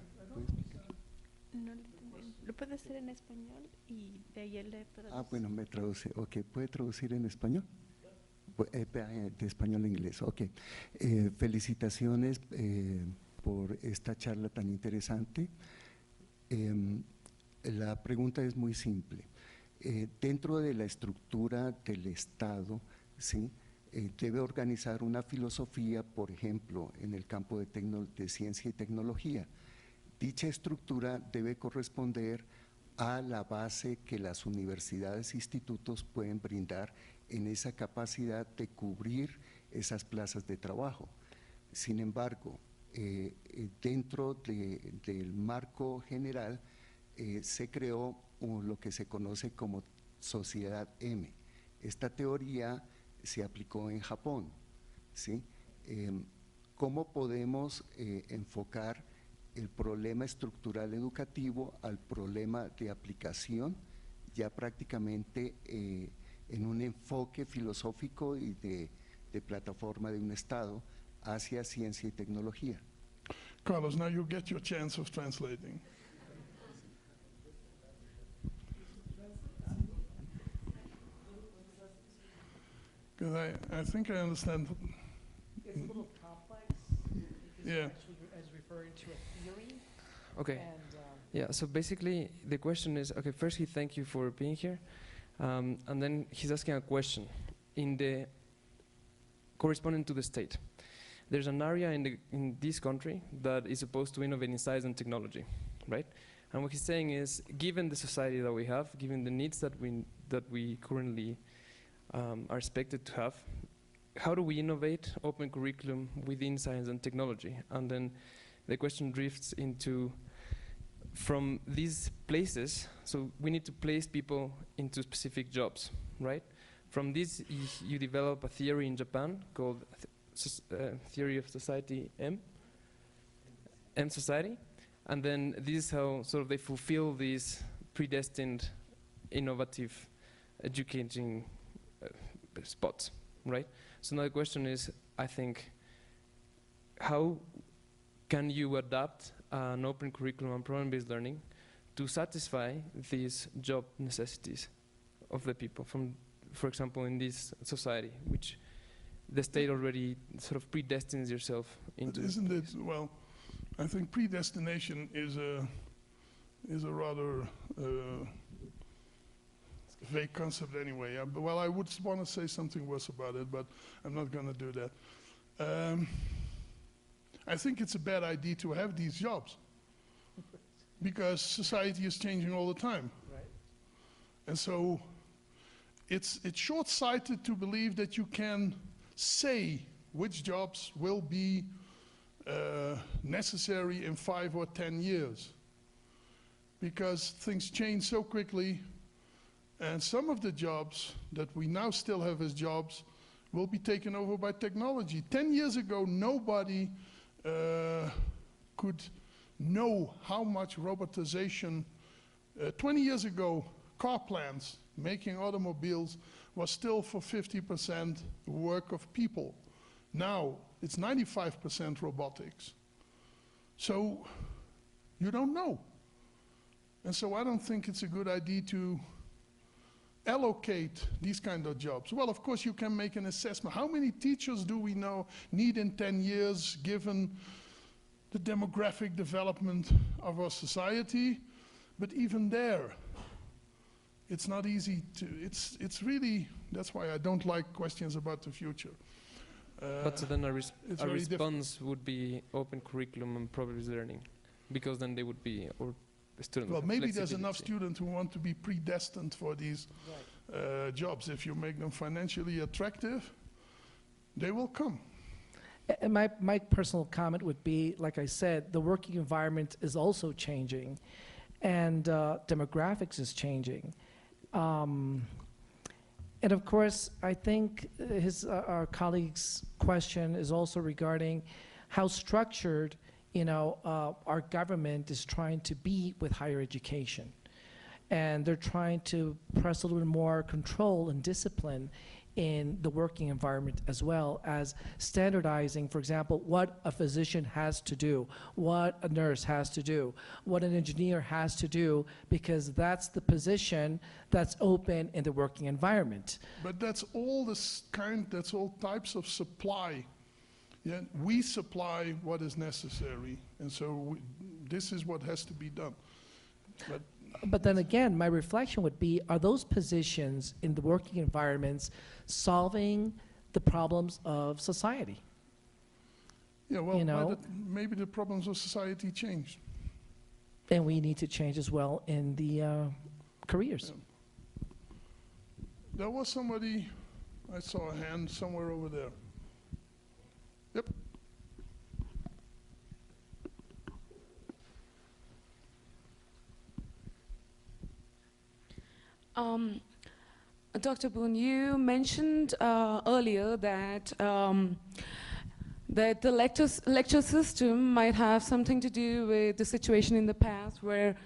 No lo entendí. Lo puede hacer en español y de ahí él le puede traducir. Bueno, me traduce. Ok, ¿puede traducir en español? De español a inglés, ok. Felicitaciones por esta charla tan interesante. La pregunta es muy simple. Dentro de la estructura del Estado, ¿sí? Debe organizar una filosofía, por ejemplo, en el campo de ciencia y tecnología. Dicha estructura debe corresponder a la base que las universidades e institutos pueden brindar en esa capacidad de cubrir esas plazas de trabajo. Sin embargo, dentro del marco general se creó lo que se conoce como Sociedad M. Esta teoría se aplicó en Japón, ¿sí? ¿Cómo podemos enfocar el problema estructural educativo al problema de aplicación, ya prácticamente en un enfoque filosófico y de plataforma de un Estado hacia ciencia y tecnología? Carlos, now you get your chance of translating. Because I think I understand. It's a little complex. Yeah. As referring to a theory. Okay. And, Yeah, so basically the question is, okay, first he thank you for being here, and then he's asking a question in the corresponding to the state. There's an area in this country that is supposed to innovate in science and technology, right? And what he's saying is, given the society that we have, given the needs that we currently are expected to have, how do we innovate open curriculum within science and technology? And then the question drifts into, from these places, so we need to place people into specific jobs, right? From this, you develop a theory in Japan called Theory of Society M Society, and then this is how sort of they fulfill these predestined, innovative, educating spots, right? So now the question is, I think, how can you adapt an open curriculum and problem-based learning to satisfy these job necessities of the people from, for example, in this society, which the state already sort of predestines yourself into? But isn't it, well, I think predestination is a rather vague concept anyway. Well, I would want to say something worse about it, but I'm not going to do that. I think it's a bad idea to have these jobs because society is changing all the time. Right. And so it's short-sighted to believe that you can say which jobs will be necessary in 5 or 10 years, because things change so quickly, and some of the jobs that we now still have as jobs will be taken over by technology. 10 years ago, nobody could know how much robotization. 20 years ago, car plants making automobiles was still for 50% work of people. Now it's 95% robotics. So you don't know. And so I don't think it's a good idea to allocate these kind of jobs. Well, of course you can make an assessment. How many teachers do we need in 10 years given the demographic development of our society? But even there, it's not easy to, it's really, that's why I don't like questions about the future. But so then a very response would be open curriculum and problem-based learning, because then they would be, or students. Well, maybe there's enough students who want to be predestined for these jobs. If you make them financially attractive, they will come. And my personal comment would be, like I said, the working environment is also changing, and demographics is changing. And of course, I think our colleague's question is also regarding how structured, our government is trying to be with higher education. And they're trying to press a little bit more control and discipline in the working environment, as well as standardizing, for example, what a physician has to do, what a nurse has to do, what an engineer has to do, because that's the position that's open in the working environment. But that's all that's all types of supply. Yeah, we supply what is necessary, and so this is what has to be done. But then again, my reflection would be, are those positions in the working environments solving the problems of society? Yeah, well, maybe the problems of society changed. And we need to change as well in the careers. There was somebody, I saw a hand somewhere over there. Yep. Dr. Boon, you mentioned earlier that that the lecture system might have something to do with the situation in the past where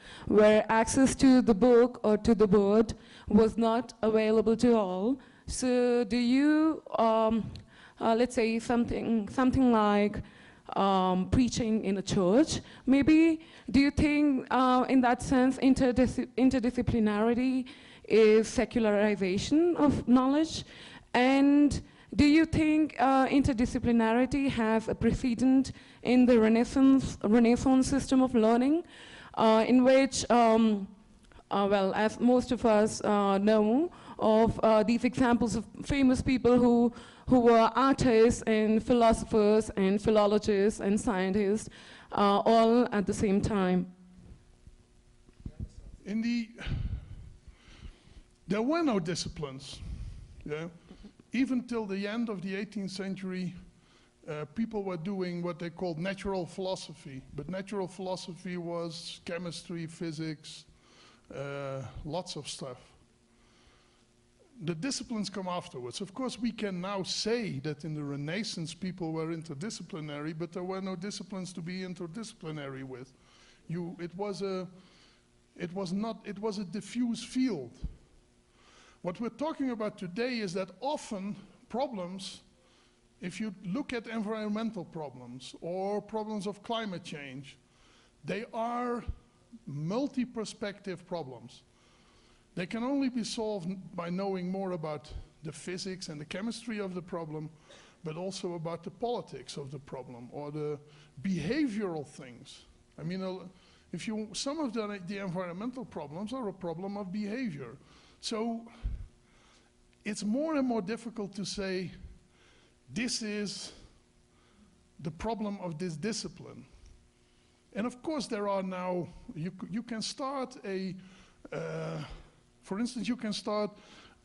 access to the book or to the board was not available to all. So do you, let's say something like preaching in a church, maybe, do you think in that sense interdisciplinarity is secularization of knowledge? And do you think interdisciplinarity has a precedent in the Renaissance system of learning, in which, well, as most of us know of these examples of famous people who were artists and philosophers and philologists and scientists, all at the same time? There were no disciplines, yeah? Even till the end of the 18th century, people were doing what they called natural philosophy. But natural philosophy was chemistry, physics, lots of stuff. The disciplines come afterwards. Of course, we can now say that in the Renaissance people were interdisciplinary, but there were no disciplines to be interdisciplinary with. It was a diffuse field. What we're talking about today is that often problems, if you look at environmental problems or problems of climate change, they are multi-perspective problems. They can only be solved by knowing more about the physics and the chemistry of the problem, but also about the politics of the problem or the behavioral things. I mean, some of the environmental problems are a problem of behavior. So it's more and more difficult to say, this is the problem of this discipline. And of course there are now, you can start for instance, you can start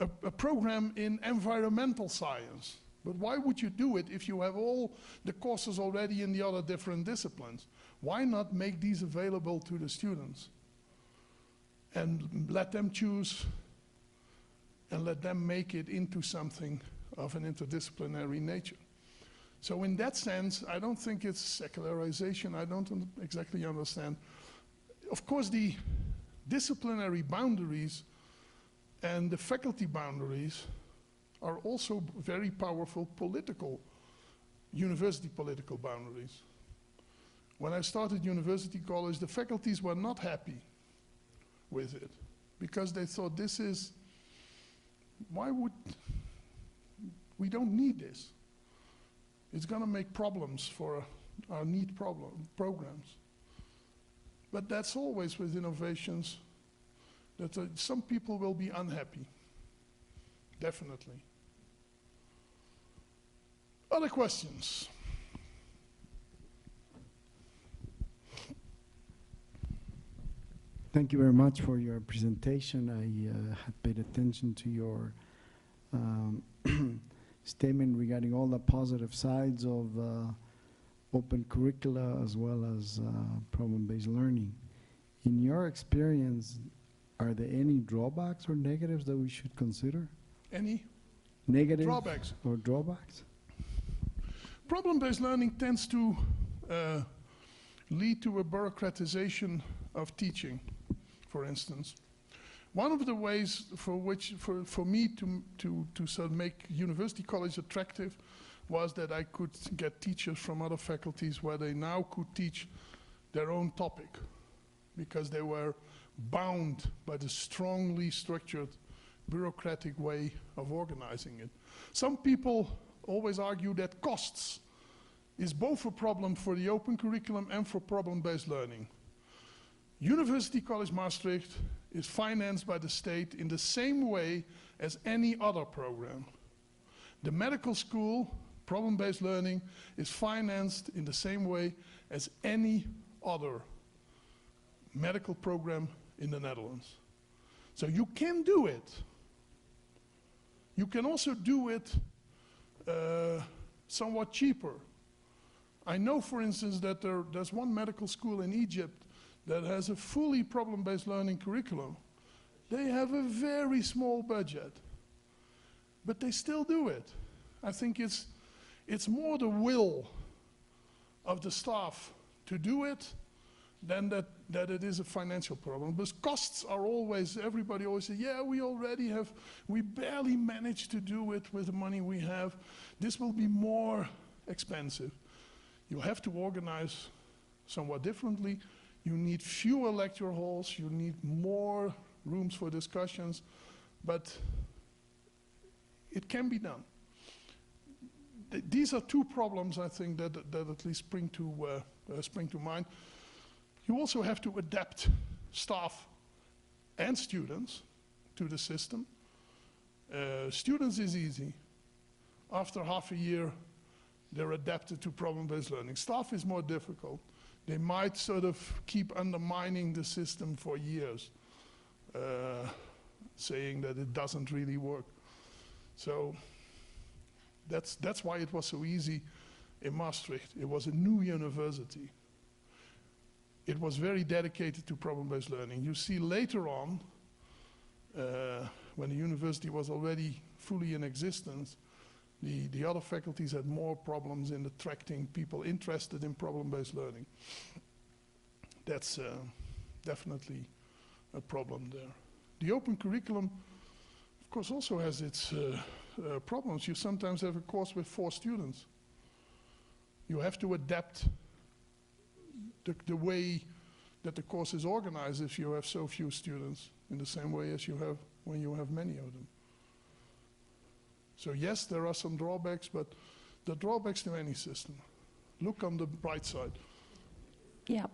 a program in environmental science. But why would you do it if you have all the courses already in the other different disciplines? Why not make these available to the students and let them choose and let them make it into something of an interdisciplinary nature? So in that sense, I don't think it's secularization. I don't exactly understand. Of course, the disciplinary boundaries and the faculty boundaries are also very powerful university political boundaries. When I started university college, the faculties were not happy with it because they thought we don't need this. It's going to make problems for our neat programs. But that's always with innovations, that some people will be unhappy, definitely. Other questions? Thank you very much for your presentation. I had paid attention to your statement regarding all the positive sides of open curricula as well as problem-based learning. In your experience, are there any drawbacks or negatives that we should consider? Any? Negatives drawbacks. Or drawbacks? Problem-based learning tends to lead to a bureaucratization of teaching, for instance. One of the ways for me to sort of make university college attractive was that I could get teachers from other faculties where they now could teach their own topic because they were bound by the strongly structured bureaucratic way of organizing it. Some people always argue that costs is both a problem for the open curriculum and for problem-based learning. University College Maastricht is financed by the state in the same way as any other program. The medical school, problem-based learning, is financed in the same way as any other medical program in the Netherlands. So you can do it. You can also do it somewhat cheaper. I know, for instance, that there's one medical school in Egypt that has a fully problem-based learning curriculum. They have a very small budget, but they still do it. I think it's more the will of the staff to do it than that it is a financial problem. Because costs are always, everybody always says, yeah, we barely managed to do it with the money we have. This will be more expensive. You have to organize somewhat differently. You need fewer lecture halls, you need more rooms for discussions, but it can be done. These are two problems, I think, that at least spring to mind. You also have to adapt staff and students to the system. Students is easy. After half a year, they're adapted to problem-based learning. Staff is more difficult. They might sort of keep undermining the system for years, saying that it doesn't really work. So that's why it was so easy in Maastricht. It was a new university. It was very dedicated to problem-based learning. You see later on, when the university was already fully in existence, the other faculties had more problems in attracting people interested in problem-based learning. That's definitely a problem there. The open curriculum, of course, also has its problems. You sometimes have a course with 4 students. You have to adapt the way that the course is organized if you have so few students, in the same way as you have when you have many of them. So yes, there are some drawbacks, but the drawbacks to any system. Look on the bright side. Yeah.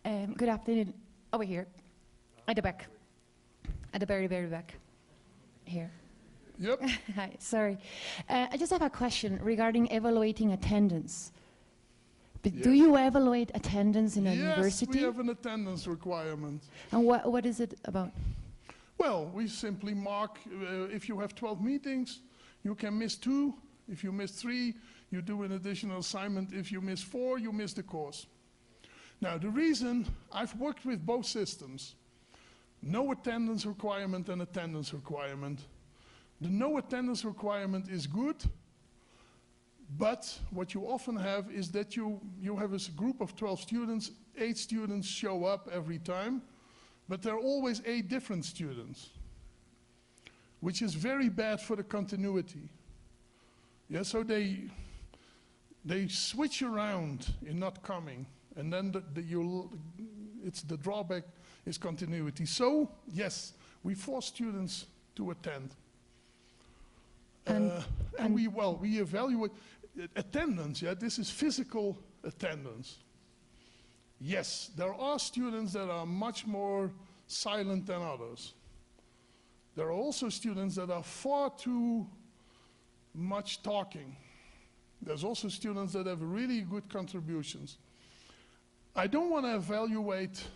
Good afternoon. Over here, at the back, at the very, very back. Here. Yep. Hi. Sorry. I just have a question regarding evaluating attendance. Yes. Do you evaluate attendance in a university? Yes, we have an attendance requirement. And what is it about? Well, we simply mark, if you have 12 meetings, you can miss 2. If you miss 3, you do an additional assignment. If you miss 4, you miss the course. Now, the reason, I've worked with both systems, no attendance requirement and attendance requirement. The no attendance requirement is good, but what you often have is that you have a group of 12 students, 8 students show up every time, but there are always 8 different students, which is very bad for the continuity. Yeah, so they switch around in not coming, and then the drawback is continuity. So, yes, we force students to attend. And we evaluate attendance, yeah, this is physical attendance. Yes, there are students that are much more silent than others. There are also students that are far too much talking. There's also students that have really good contributions. I don't want to evaluate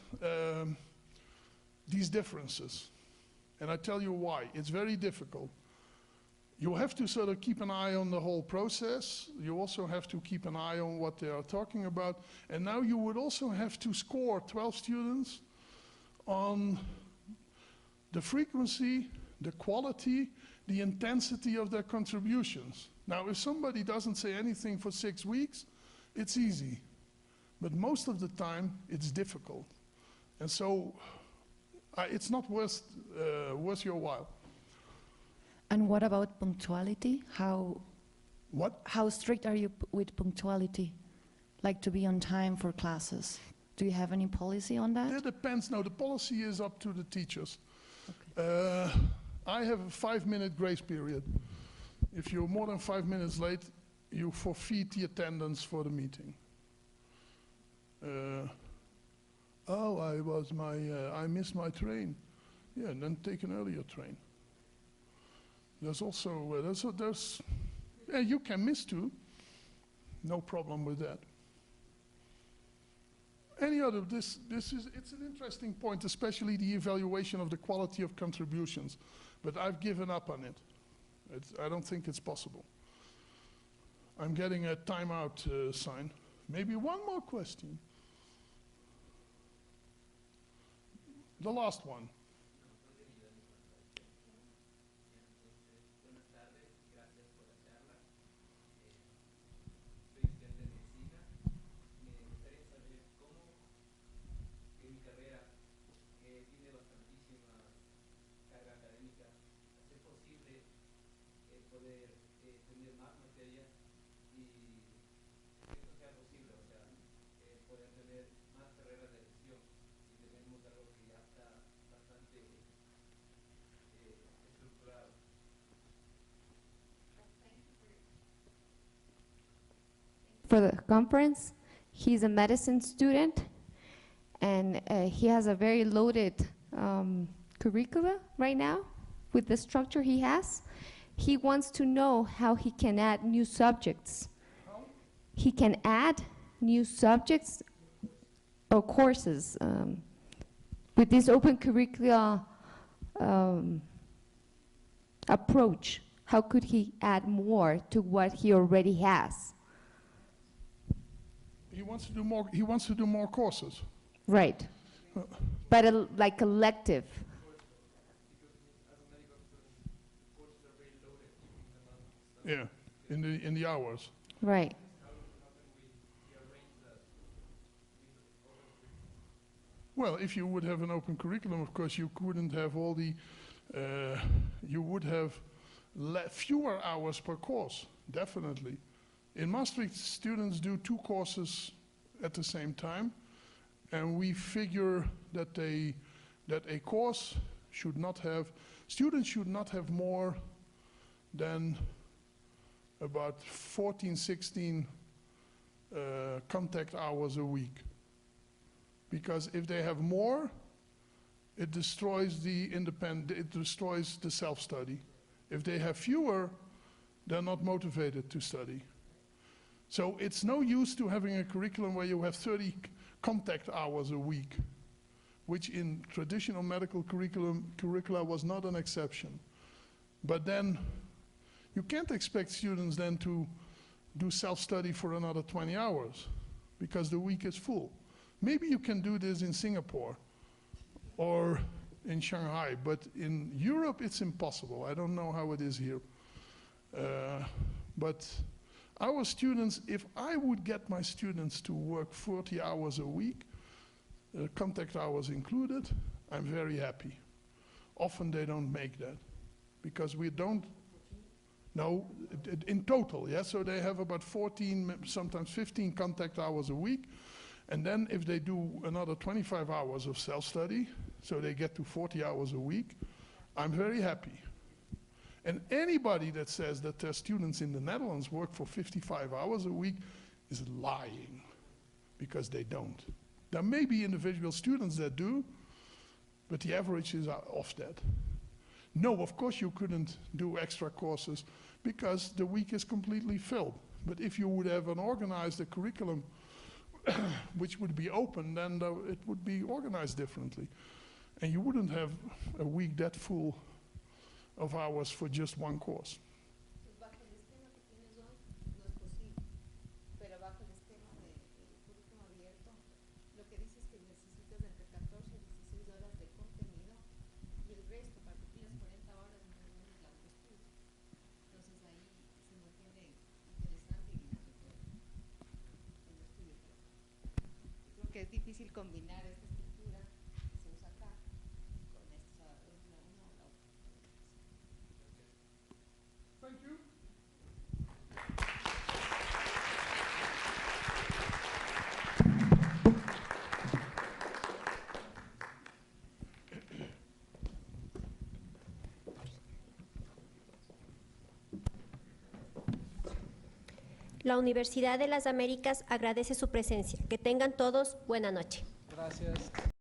these differences, and I tell you why. It's very difficult. You have to sort of keep an eye on the whole process. You also have to keep an eye on what they are talking about. And now you would also have to score 12 students on the frequency, the quality, the intensity of their contributions. Now, if somebody doesn't say anything for 6 weeks, it's easy. But most of the time, it's difficult. And so it's not worth your while. And what about punctuality? How strict are you with punctuality? Like to be on time for classes? Do you have any policy on that? That depends. No, the policy is up to the teachers. Okay. I have a 5-minute grace period. If you're more than 5 minutes late, you forfeit the attendance for the meeting. I missed my train. Yeah, and then take an earlier train. There's also, yeah, you can miss 2. No problem with that. any other, it's an interesting point, especially the evaluation of the quality of contributions. But I've given up on it. I don't think it's possible. I'm getting a timeout sign. Maybe one more question. The last one. For the conference. He's a medicine student, and he has a very loaded curricula right now with the structure he has. He wants to know how he can add new subjects. He can add new subjects or courses with this open curricula approach. How could he add more to what he already has? He wants to do more. He wants to do more courses. Right, but like elective. Yeah, in the hours. Right. Well, if you would have an open curriculum, of course, you couldn't have all the. You would have fewer hours per course, definitely. In Maastricht, students do 2 courses at the same time, and we figure that a course should not have, students should not have more than about 14, 16 contact hours a week. Because if they have more, it destroys it destroys the self-study. If they have fewer, they're not motivated to study. So it's no use to having a curriculum where you have 30 contact hours a week, which in traditional medical curricula was not an exception. But then you can't expect students then to do self-study for another 20 hours because the week is full. Maybe you can do this in Singapore or in Shanghai, but in Europe it's impossible. I don't know how it is here. But our students, if I would get my students to work 40 hours a week, contact hours included, I'm very happy. Often they don't make that because we don't, no, in total, yeah, so they have about 14, sometimes 15 contact hours a week, and then if they do another 25 hours of self-study, so they get to 40 hours a week, I'm very happy. And anybody that says that their students in the Netherlands work for 55 hours a week is lying, because they don't. There may be individual students that do, but the averages are off that. No, of course you couldn't do extra courses because the week is completely filled. But if you would have an organized curriculum which would be open, then it would be organized differently. And you wouldn't have a week that full of hours for just one course. Que es difícil combinar esta estructura que se usa acá con esta una. Thank you. La Universidad de las Américas agradece su presencia. Que tengan todos buena noche. Gracias.